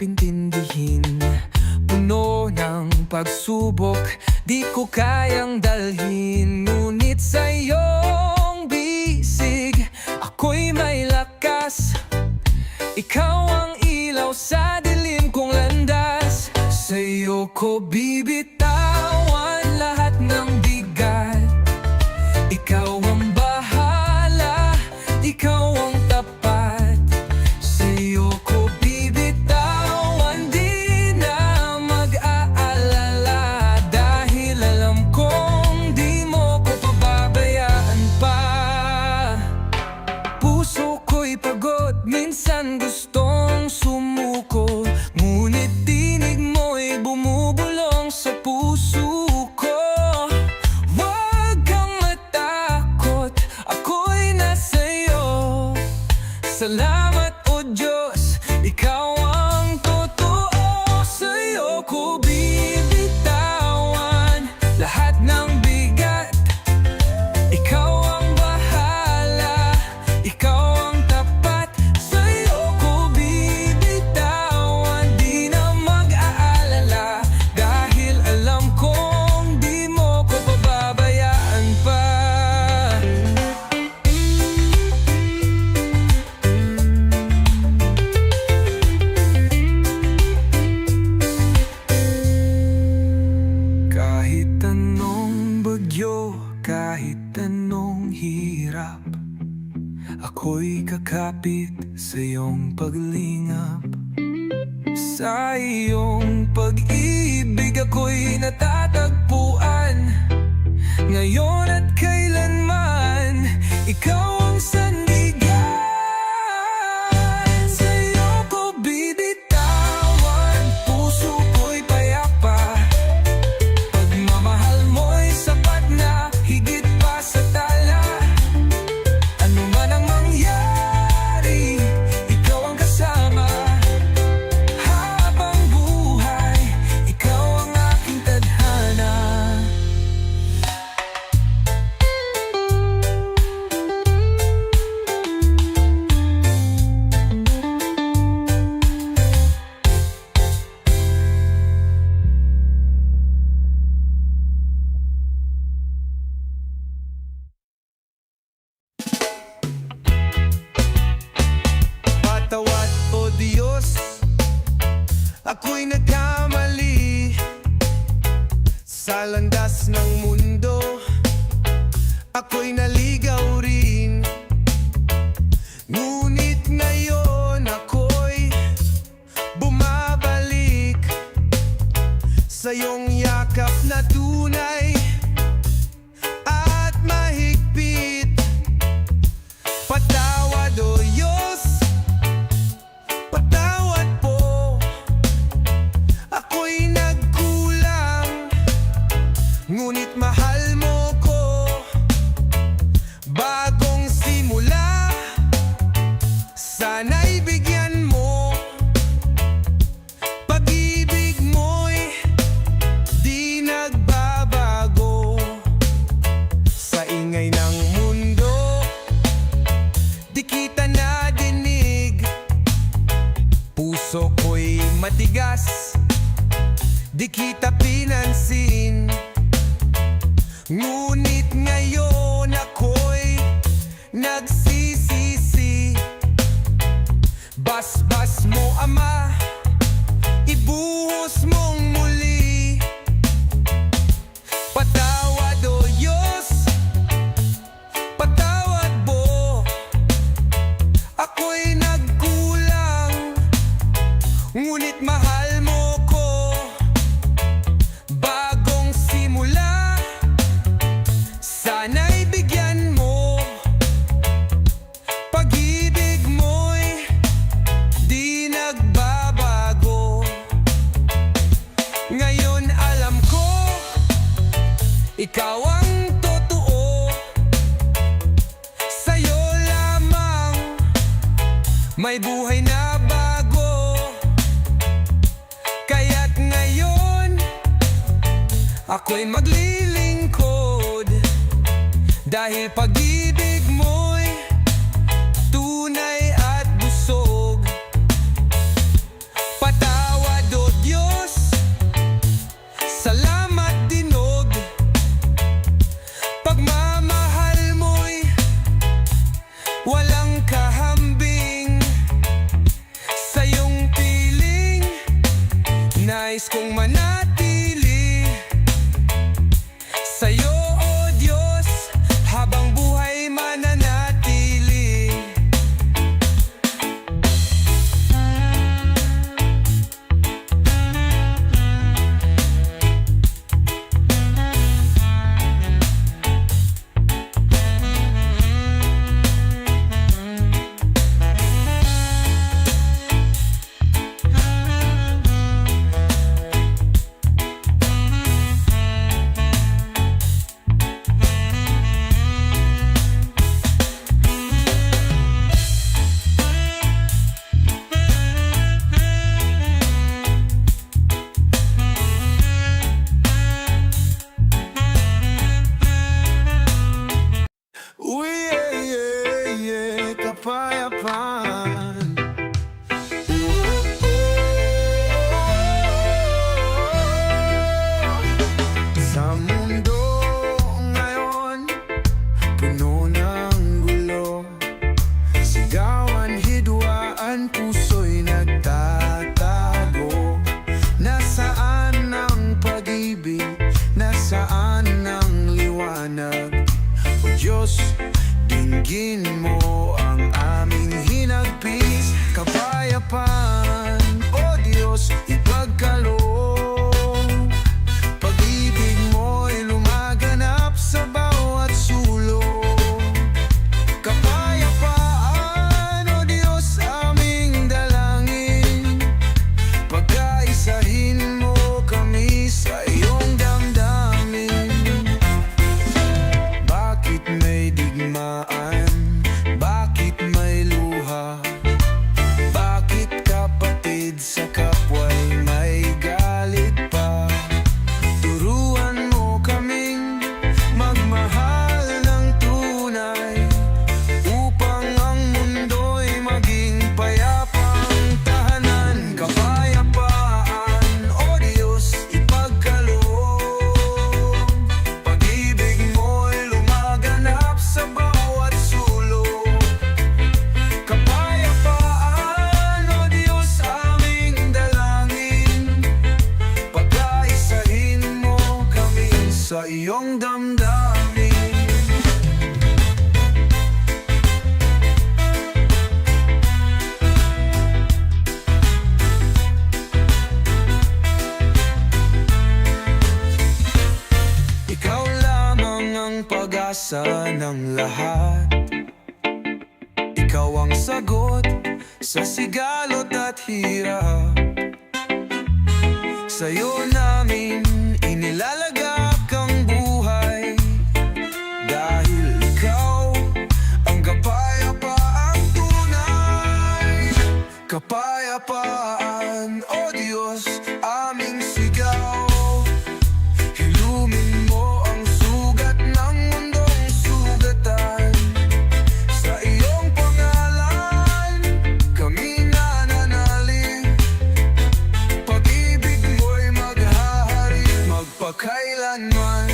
intindihin. Puno ng pagsubok, di ko kayang dalhin. Ngunit sa iyong bisig, ako'y may lakas. Ikaw ang ilaw sa dilim kong landas. Sa iyo ko bibitawan lahat ng bigat. Ikaw ang bahala, ikaw ang tapat. Sa iyo ko bibitawan, di na mag-aalala. Dahil alam kong di mo ko pababayaan pa. Puso ko'y pagod, minsan gustong sumuko. Ngunit tinig mo'y bumubulong sa puso ko. Huwag kang matakot, ako'y nasa iyo. Salamat o Diyos, ikaw ang totoo. Sa iyo ko bibitawan lahat ng bigat. Ikaw ang bahala, ikaw ang tapat. Sa iyo ko bibitawan, di na mag-aalala. Dahil alam kong di mo ko pababayaan pa. Kahit anong bagyo, kahit anong hirap, ako'y kakapit sa iyong paglingap. Sa iyong pag-ibig ako'y natatagpuan. Ngayon at kailanman, ikaw ang sandigan. Sa iyo ko bibitawan, puso ko'y payapa. Pagmamahal mo'y sapat na, higit pa sa tala. Ano man ang mangyari, ikaw ang kasama. Habang buhay, ikaw ang aking tadhana. Patawad o Diyos, ako'y nagkamali. Sa landas ng mundo, ako'y naligaw rin. Ngunit ngayon ako'y bumabalik sa iyong yakap na tunay at mahigpit. Patawad o Diyos, patawad po. Ako'y nagkulang, ngunit mahal mo ko. Bagong simula, sana'y bigyan mo. Pag-ibig mo'y di nagbabago. Sa ingay ng mundo, di kita nadinig. Puso ko'y matigas, di kita pinansin. Ngunit ngayon ako'y nagsisisi. Basbas mo, Ama, ibuhos mong muli. Patawad o Diyos, patawad po. Ako'y nagkulang, ngunit mahal mo ko. Bagong simula, sana'y bigyan mo. Pag-ibig mo'y di nagbabago. Ngayon alam ko, ikaw ang totoo. Sa'yo lamang may buhay na bago. Kaya't ngayon ako'y maglilingkod. Dahil pag-ibig mo'y tunay at busog. Patawad nais kong manatili sa'yo, O Diyos, habang buhay mananatili. Uy, kapayapaan. Sa mundo ngayon, puno ng gulo. Sigawan, hidwaan, puso'y nagtatago. Nasaan ang pag-ibig? Nasaan ang liwanag? O Diyos, dinggin mo ang aming hinagpis. Kapayapaan, O Diyos, ipagkaloob. Pag-ibig mo'y lumaganap sa bawat sulok. Kapayapaan, O Diyos, aming dalangin. Pagkaisahin mo kami sa iyong damdamin. Bakit may digmaan? Bakit may luha? Bakit kapatid sa kapwa'y may galit pa? Turuan mo kaming magmahal ng tunay, upang ang mundo'y maging payapang tahanan. Kapayapaan, O Diyos, ipagkaloob. Pag-ibig mo'y lumaganap sa bawat sulok. Kapayapaan, O Diyos, aming dalangin. Pagkaisahin mo kami sa iyong damdamin. Ikaw lamang ang pag-asa ng lahat. Ikaw ang sagot sa sigalot at hirap. Sa'yo namin inilalagak ang buhay, dahil ikaw ang kapayapaang tunay. Kapayapaan, O Diyos, aming sigaw. Hilumin mo ang sugat ng mundong sugatan. Sa iyong pangalan, kami nananalig. Pag-ibig mo'y maghahari magpakailanman.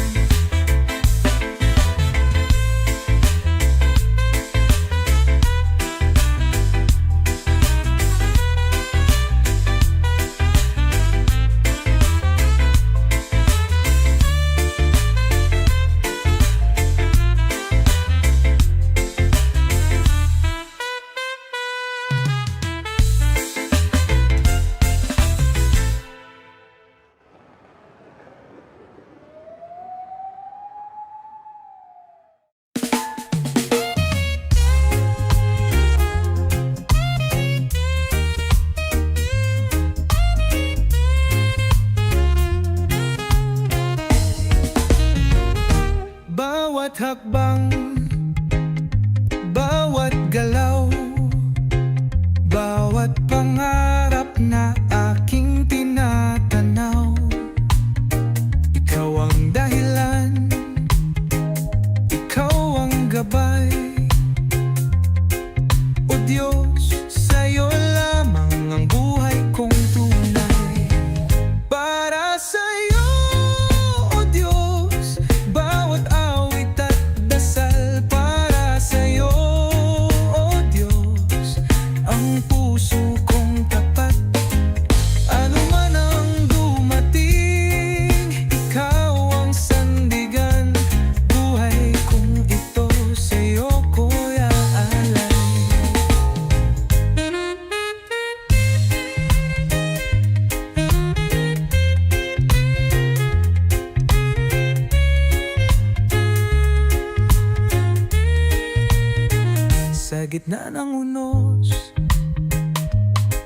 gitna ng unos,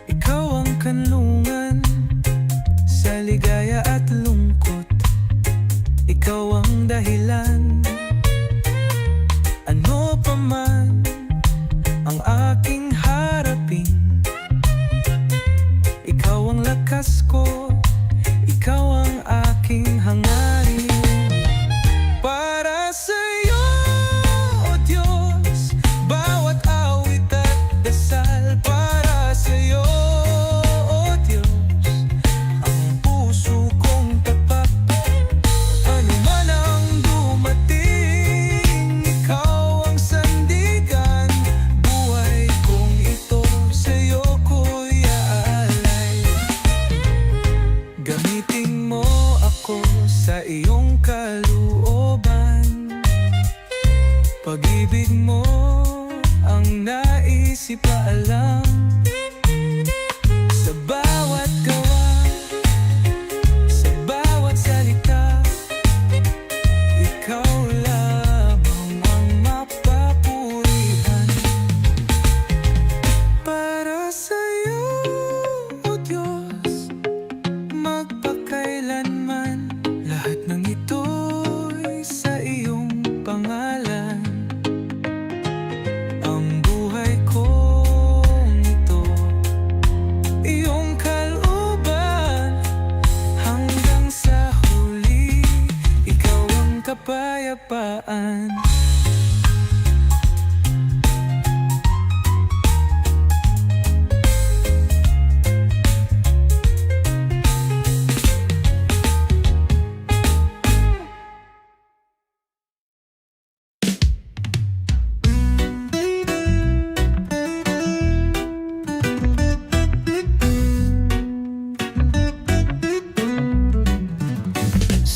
ikaw ang kanlungan sa ligaya at lungkot. Ikaw ang dahilan, ano pa man ang aking harapin. Ikaw ang lakas ko, ikaw ang aking hangarin. Para sa'yo, O Diyos, bawat awit at dasal. Para sa'yo, O Diyos, ang puso kong tapat. Ano man ang dumating, ikaw ang sandigan. Buhay kong ito sa'yo ko'y aalay. Gamitin mo ako sa iyong kalooban. Pag-ibig mo ang nais ipaalam. Sa bawat gawa, sa bawat salita, ikaw lamang ang mapapurihan. Para sa'yo, O Diyos, magpakailanman, lahat ng ito'y sa iyong pangalan. Ang buhay kong ito, iyong kalooban. Hanggang sa huli, ikaw ang kapayapaan.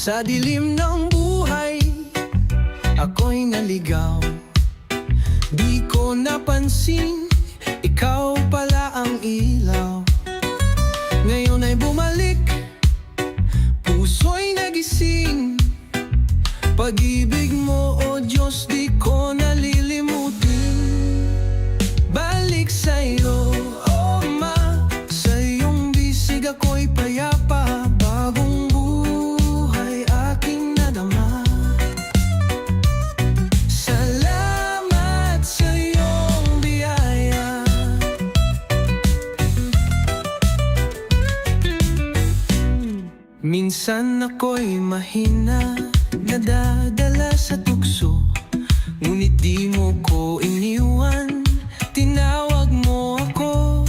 Sa dilim ng buhay, ako'y naligaw. Di ko napansin, ikaw pala ang ilaw. Ngayon ay bumalik, puso'y nagising. Pag-ibig mo, O Diyos, di ko nalilimutin. Balik sa'yo, O Ma, sa iyong bisig ako'y payapa. Bagong buhay aking nadama. Salamat sa iyong biyaya. Minsan ako'y mahina, nadadala sa tukso. Ngunit di mo ko iniwan, tinawag mo ako.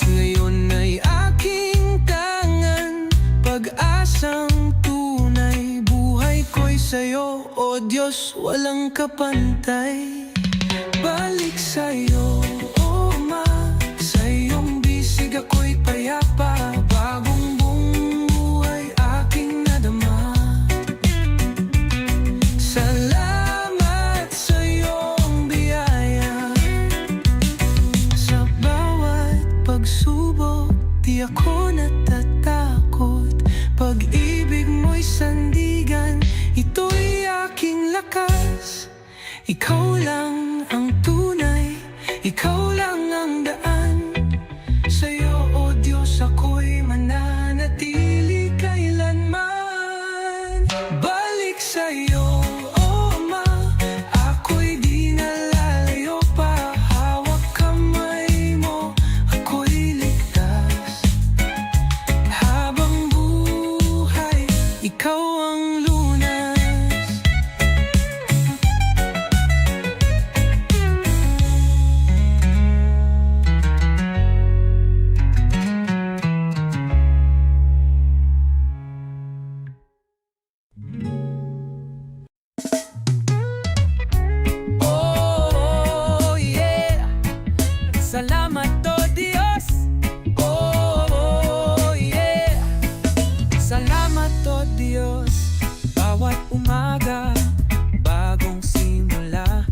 Ngayon ay aking tangan, pag-asang tunay. Buhay ko'y sa'yo, O Diyos, walang kapantay. Balik sa'yo, O Ma, sa iyong bisig ako'y payapa. Bagong buhay aking nadama. Salamat sa iyong biyaya. Sa bawat pagsubok, di ako natatakot. Pag-ibig mo'y sandigan, ito'y aking lakas. Ikaw lang ang tunay, ikaw lang ang daan. Sa'yo, O Diyos, ako'y mananatili kailanman. Balik sa'yo, O Ma, ako'y di nalalayo pa. Hawak kamay mo, ako'y ligtas. Habang buhay, ikaw ang lunas. Oh, yeah. Salamat, O Diyos. Oh, yeah. Salamat, O Diyos. Bawat umaga, bagong simula.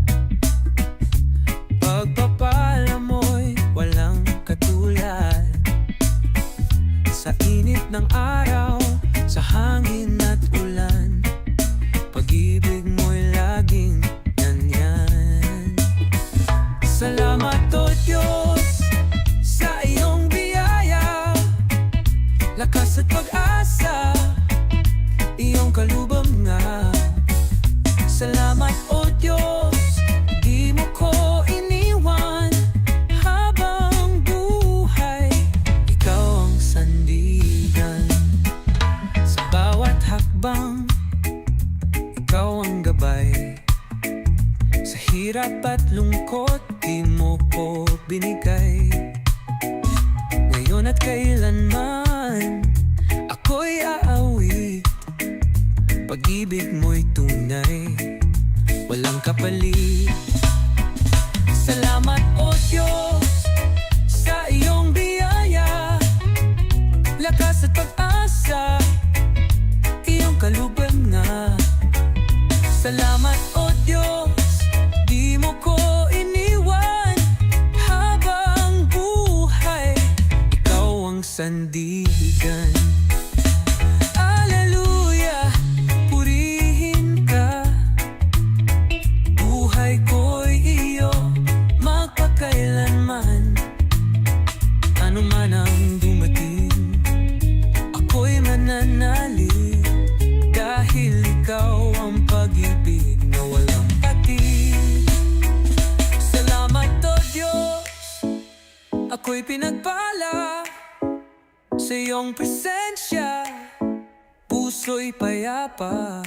Pagpapala mo'y walang katulad. Sa init ng araw, sa hangin at ulan, pag-ibig mo'y laging nandyan. lakas at pag-asa, iyong kalubam nga. Salamat o Diyos, di mo ko iniwan. Habang buhay, ikaw ang sandigan. Sa bawat hakbang, ikaw ang gabay. Sa hirap at lungkot, di mo ko binigay. Ngayon at kailanman, ako'y aawit. Pag-ibig mo'y tunay, walang kapalit. Salamat o Diyos sa iyong biyaya, lakas at pag-asa, iyong kalubam nga. Salamat o Diyos, di mo ko iniwan. Habang buhay, ikaw ang sandigan. Alleluia, purihin ka. Buhay ko'y iyo, magpakailanman. Ano man ang dumating, ako'y mananalig. Dahil ikaw ang pag-ibig na walang patid. Salamat o Diyos, ako'y pinagpala. Sa iyong presensya, puso'y payapa.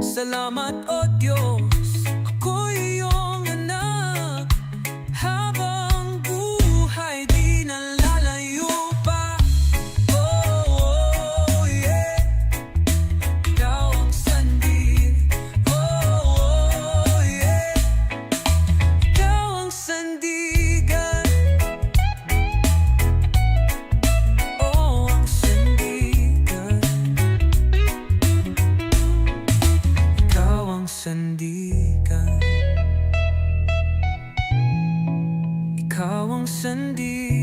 Salamat o Diyos, ako'y iyong anak. Habang buhay, di nalalayo pa. Oh, yeah. Ikaw ang sandig. Oh, yeah. Ikaw ang sandigan. Oh, ang sandigan. Ikaw ang sandigan. Ikaw ang sandigan.